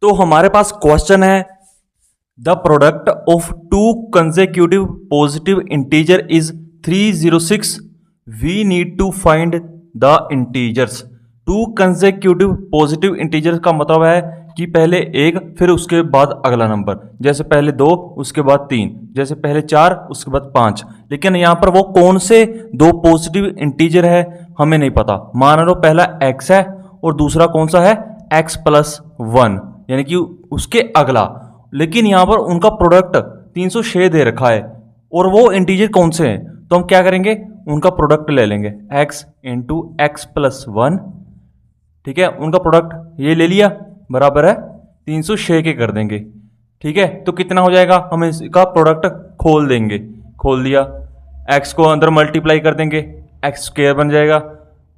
तो हमारे पास क्वेश्चन है the product of two consecutive positive integer is 306। We need to find the integers. Two consecutive positive integers का मतलब है कि पहले एक फिर उसके बाद अगला नंबर, जैसे पहले दो उसके बाद तीन, जैसे पहले चार उसके बाद पांच। लेकिन यहां पर वो कौन से दो पॉजिटिव इंटीजर है हमें नहीं पता। मान लो पहला x है और दूसरा कौन सा है x+1, यानी कि उसके अगला। लेकिन यहां पर उनका प्रोडक्ट 306 दे रखा है और वो इंटीजर कौन से हैं, तो हम क्या करेंगे, उनका प्रोडक्ट ले लेंगे x इंटू x+1। ठीक है, उनका प्रोडक्ट ये ले लिया, बराबर है 306 के कर देंगे। ठीक है, तो कितना हो जाएगा, हम इसका प्रोडक्ट खोल देंगे, खोल दिया, x को अंदर मल्टीप्लाई कर देंगे, x² बन जाएगा,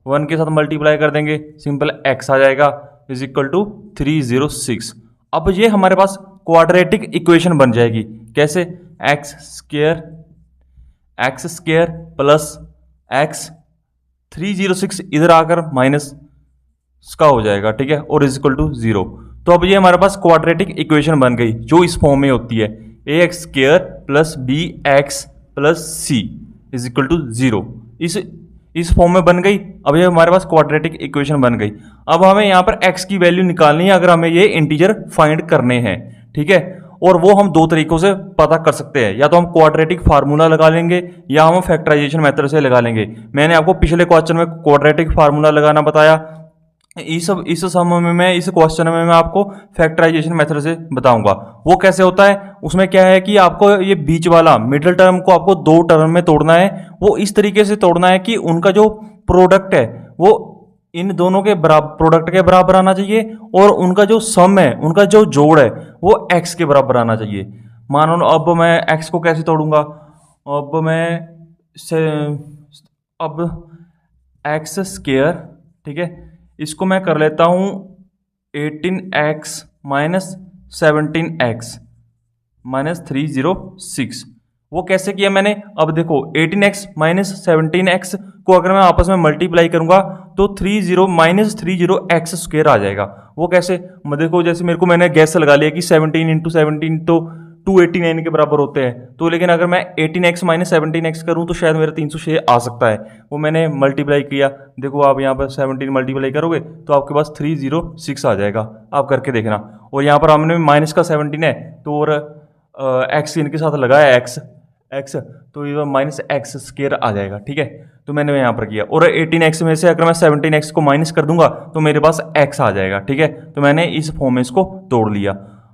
1 के साथ मल्टीप्लाई कर देंगे, सिंपल x आ जाएगा इज इक्वल टू 306। अब ये हमारे पास क्वाड्रेटिक इक्वेशन बन जाएगी। कैसे, x² प्लस x 306 इधर आकर माइनस का हो जाएगा। ठीक है, और इज इक्वल टू 0। तो अब ये हमारे पास क्वाड्रेटिक इक्वेशन बन गई जो इस फॉर्म में होती है ax² plus bx plus c is equal to 0। इस फॉर्म में बन गई। अब ये हमारे पास क्वाड्रेटिक इक्वेशन बन गई। अब हमें यहाँ पर x की वैल्यू निकालनी है अगर हमें ये इंटीजर फाइंड करने हैं। ठीक है, और वो हम दो तरीकों से पता कर सकते हैं, या तो हम क्वाड्रेटिक फार्मूला लगा लेंगे या हम फैक्टराइजेशन मेथड से लगा लेंगे। मैंने आपको पिछले क्वेश्चन में क्वाड्रेटिक फार्मूला लगाना बताया, इस समय में इस क्वेश्चन में मैं आपको फैक्टराइजेशन मेथड से बताऊंगा। वो कैसे होता है, उसमें क्या है कि आपको ये बीच वाला मिडिल टर्म को आपको दो टर्म में तोड़ना है। वो इस तरीके से तोड़ना है कि उनका जो प्रोडक्ट है वो इन दोनों के बराबर, प्रोडक्ट के बराबर आना चाहिए, और उनका जो सम है, उनका जो जोड़ है वो x के बराबर आना चाहिए। मानो अब मैं x को कैसे तोड़ूंगा, अब x², ठीक है, इसको मैं कर लेता हूं 18x माइनस 17x माइनस 306। वो कैसे किया मैंने, अब देखो 18x माइनस 17x को अगर मैं आपस में मल्टीप्लाई करूंगा तो 30 माइनस 30x² आ जाएगा। वो कैसे, देखो जैसे मैंने गैस लगा लिया कि 17 इंटू 17 तो 289 के बराबर होते हैं, तो लेकिन अगर मैं 18x माइनस 17x करूं तो शायद मेरा 306 आ सकता है। वो मैंने मल्टीप्लाई किया, देखो आप यहाँ पर 17 मल्टीप्लाई करोगे तो आपके पास 306 आ जाएगा, आप करके देखना। और यहाँ पर हमने माइनस का 17 है तो और x इनके साथ लगाया x तो ये माइनस x² आ जाएगा। ठीक है, तो मैंने यहाँ पर किया, और 18x में से अगर मैं 17x को माइनस कर दूंगा तो मेरे पास x आ जाएगा। ठीक है, तो मैंने इस फॉर्म में इसको तोड़ लिया।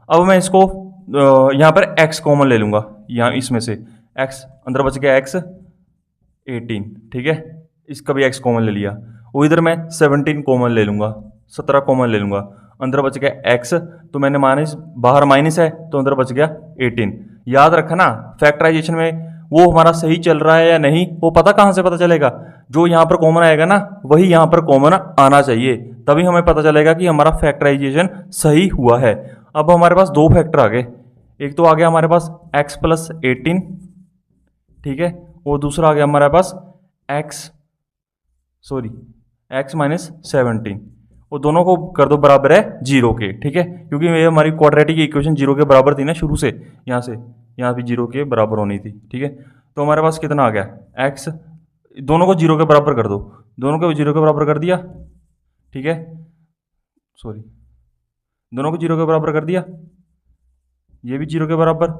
अब मैं इसको यहाँ पर x कॉमन ले लूंगा, यहाँ इसमें से x अंदर बच गया x 18। ठीक है, इसका भी x कॉमन ले लिया, और इधर मैं 17 कॉमन ले लूंगा, 17 कॉमन ले लूंगा, अंदर बच गया x, तो मैंने माइनस, बाहर माइनस है तो अंदर बच गया 18। याद रखना फैक्टराइजेशन में वो हमारा सही चल रहा है या नहीं, वो पता कहाँ से पता चलेगा, जो यहाँ पर कॉमन आएगा ना वही यहाँ पर कॉमन आना चाहिए, तभी हमें पता चलेगा कि हमारा फैक्टराइजेशन सही हुआ है। अब हमारे पास दो फैक्टर आ गए, एक तो आ गया हमारे पास x+18, ठीक है, और दूसरा आ गया हमारे पास x माइनस 17, और दोनों को कर दो बराबर है 0 के। ठीक है, क्योंकि ये हमारी क्वाड्रेटिक इक्वेशन 0 के बराबर थी ना शुरू से, यहाँ भी 0 के बराबर होनी थी। ठीक है, तो हमारे पास कितना आ गया x, दोनों को 0 के बराबर कर दो, दोनों को 0 के बराबर कर दिया। ठीक है, दोनों को 0 के बराबर कर दिया, ये भी 0 के बराबर,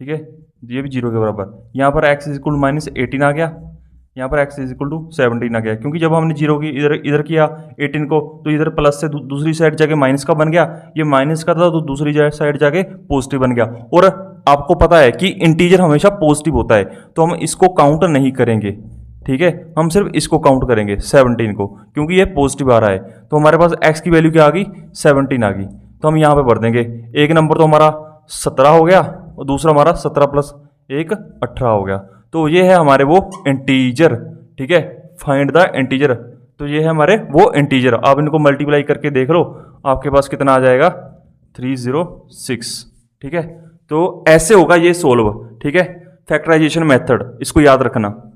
ठीक है, ये भी 0 के बराबर। यहाँ पर x इक्वल माइनस 18 आ गया, यहाँ पर x इक्वल टू 17 आ गया, क्योंकि जब हमने 0 की इधर किया 18 को, तो इधर प्लस से दूसरी साइड जाके माइनस का बन गया, ये माइनस का था तो दूसरी साइड जाके पॉजिटिव बन गया। और आपको पता है कि इंटीजर हमेशा पॉजिटिव होता है, तो हम इसको काउंट नहीं करेंगे। ठीक है, हम सिर्फ इसको काउंट करेंगे 17 को, क्योंकि ये पॉजिटिव आ रहा है। तो हमारे पास x की वैल्यू क्या आ गई, 17 आ गई, तो हम यहाँ पे भर देंगे। एक नंबर तो हमारा 17 हो गया और दूसरा हमारा 17 प्लस 1 18 हो गया। तो ये है हमारे वो इंटीजर। ठीक है, फाइंड द इंटीजर, तो ये है हमारे वो इंटीजर। आप इनको मल्टीप्लाई करके देख लो, आपके पास कितना आ जाएगा 306। ठीक है, तो ऐसे होगा ये सोल्व। ठीक है, फैक्टराइजेशन मेथड, इसको याद रखना।